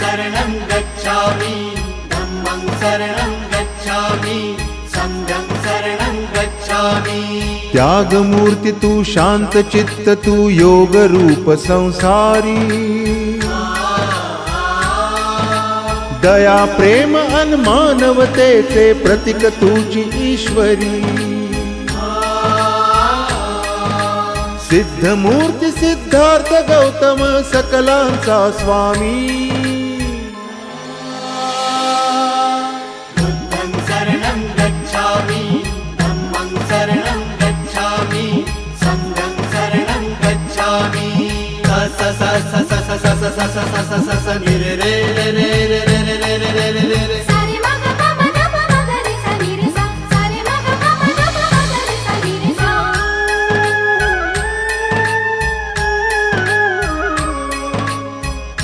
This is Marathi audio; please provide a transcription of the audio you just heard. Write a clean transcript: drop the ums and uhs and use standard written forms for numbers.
शरणं गच्छामि धम्मं शरणं गच्छामि संघं शरणं गच्छामि। त्यागमूर्ती तू शांत चित्त तू योग रूप संसारी दया प्रेम अन मानवतेचे प्रतीक तुझी ईश्वरी सिद्धमूर्ती सिद्धार्थ गौतम सकलांचा स्वामी बुद्धं शरणं गच्छामि धम्मं शरणं गच्छामि संघं शरणं गच्छामि। स स स स स स स स स स स स स नि रे रे